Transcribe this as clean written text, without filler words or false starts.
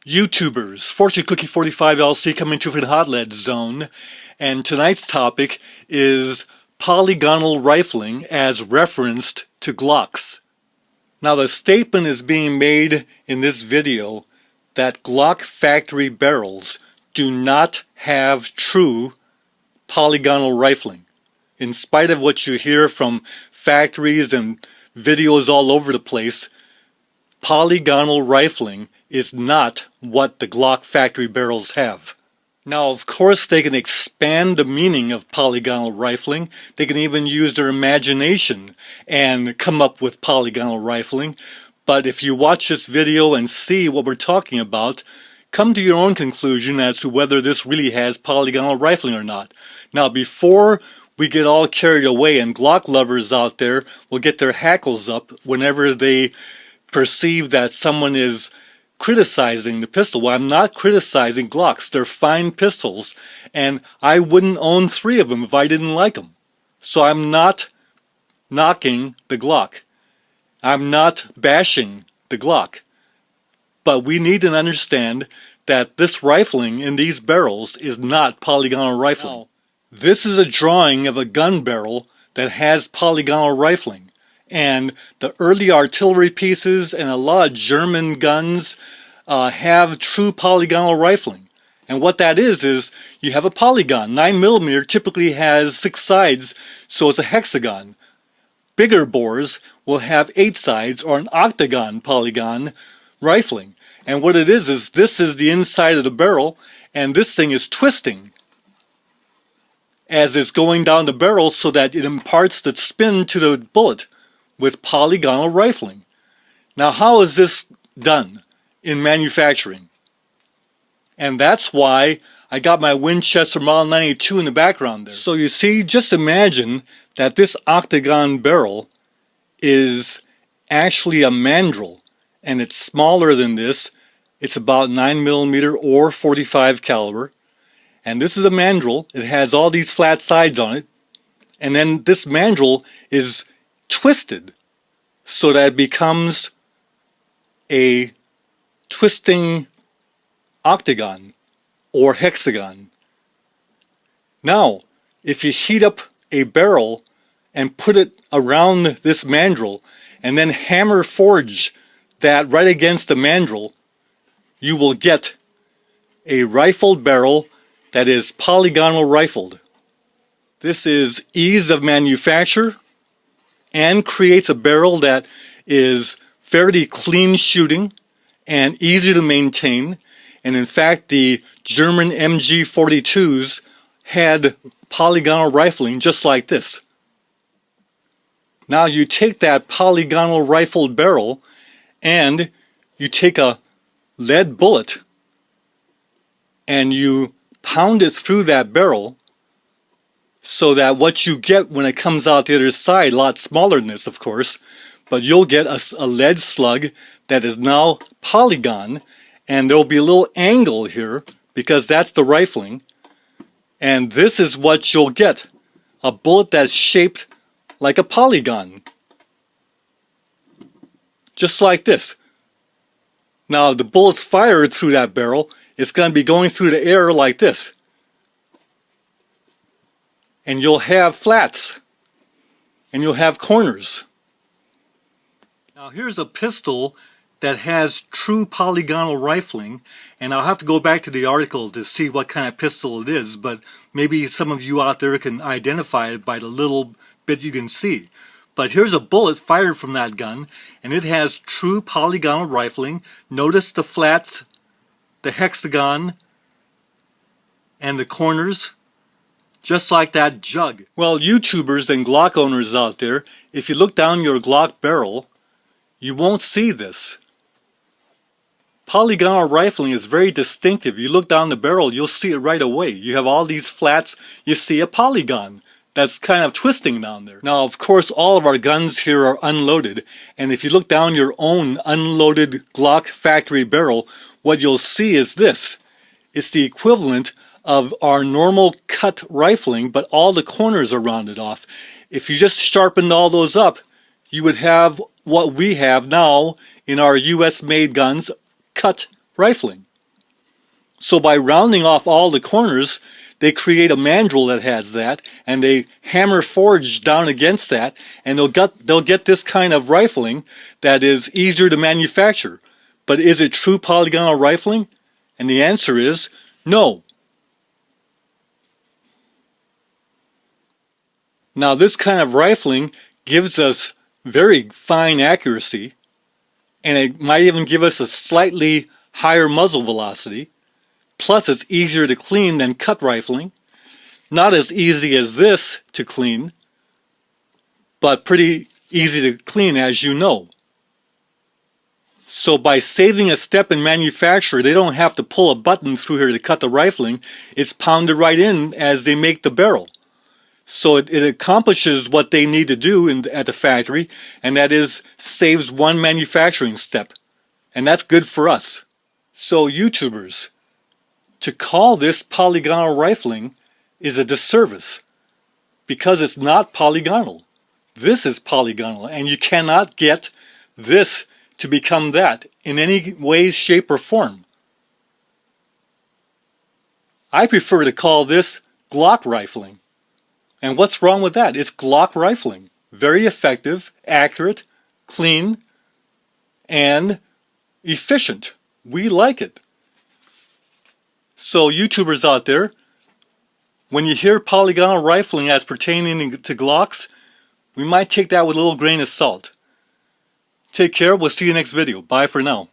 YouTubers, Fortune Cookie 45 LC coming to you from the Hot Lead Zone, and tonight's topic is polygonal rifling as referenced to Glocks. Now the statement is being made in this video that Glock factory barrels do not have true polygonal rifling. In spite of what you hear from factories and videos all over the place, polygonal rifling is not what the Glock factory barrels have. Now, of course, they can expand the meaning of polygonal rifling. They can even use their imagination and come up with polygonal rifling. But if you watch this video and see what we're talking about, come to your own conclusion as to whether this really has polygonal rifling or not. Now, before we get all carried away, and Glock lovers out there will get their hackles up whenever they perceive that someone is criticizing the pistol. Well, I'm not criticizing Glocks. They're fine pistols, and I wouldn't own 3 of them if I didn't like them. So I'm not knocking the Glock. I'm not bashing the Glock. But we need to understand that this rifling in these barrels is not polygonal rifling. Now, this is a drawing of a gun barrel that has polygonal rifling. And the early artillery pieces and a lot of German guns have true polygonal rifling. And what that is you have a polygon. 9mm typically has 6 sides, so it's a hexagon. Bigger bores will have 8 sides, or an octagon polygon rifling. And what it is this is the inside of the barrel, and this thing is twisting as it's going down the barrel so that it imparts the spin to the bullet with polygonal rifling. Now, how is this done in manufacturing? And that's why I got my Winchester Model 92 in the background there. So you see, just imagine that this octagon barrel is actually a mandrel, and it's smaller than this. It's about 9mm or 45 caliber. And this is a mandrel. It has all these flat sides on it. And then this mandrel is twisted so that it becomes a twisting octagon or hexagon. Now, if you heat up a barrel and put it around this mandrel and then hammer forge that right against the mandrel, you will get a rifled barrel that is polygonal rifled. This is ease of manufacture and creates a barrel that is fairly clean shooting and easy to maintain. And in fact, the German MG42s had polygonal rifling just like this. Now you take that polygonal rifled barrel and you take a lead bullet and you pound it through that barrel, so that what you get when it comes out the other side, a lot smaller than this, of course, but you'll get a lead slug that is now polygon, and there'll be a little angle here because that's the rifling, and this is what you'll get, a bullet that's shaped like a polygon, just like this. Now the bullet's fired through that barrel, it's going to be going through the air like this. And you'll have flats. And you'll have corners. Now here's a pistol that has true polygonal rifling. And I'll have to go back to the article to see what kind of pistol it is. But maybe some of you out there can identify it by the little bit you can see. But here's a bullet fired from that gun. And it has true polygonal rifling. Notice the flats, the hexagon, and the corners. Just like that jug. Well, YouTubers and Glock owners out there, if you look down your Glock barrel, you won't see this. Polygonal rifling is very distinctive. You look down the barrel, you'll see it right away. You have all these flats, you see a polygon that's kind of twisting down there. Now, of course, all of our guns here are unloaded, and if you look down your own unloaded Glock factory barrel, what you'll see is this. It's the equivalent of our normal cut rifling, but all the corners are rounded off. If you just sharpened all those up, you would have what we have now in our US made guns, cut rifling. So by rounding off all the corners, they create a mandrel that has that, and they hammer forge down against that, and they'll get this kind of rifling that is easier to manufacture. But is it true polygonal rifling? And the answer is no. Now this kind of rifling gives us very fine accuracy, and it might even give us a slightly higher muzzle velocity. Plus it's easier to clean than cut rifling. Not as easy as this to clean, but pretty easy to clean, as you know. So by saving a step in manufacture, they don't have to pull a button through here to cut the rifling. It's pounded right in as they make the barrel. So it accomplishes what they need to do at the factory, and that is saves one manufacturing step. And that's good for us. So YouTubers, to call this polygonal rifling is a disservice, because it's not polygonal. This is polygonal, and you cannot get this to become that in any way, shape, or form. I prefer to call this Glock rifling. And what's wrong with that? It's Glock rifling. Very effective, accurate, clean, and efficient. We like it. So YouTubers out there, when you hear polygonal rifling as pertaining to Glocks, we might take that with a little grain of salt. Take care. We'll see you next video. Bye for now.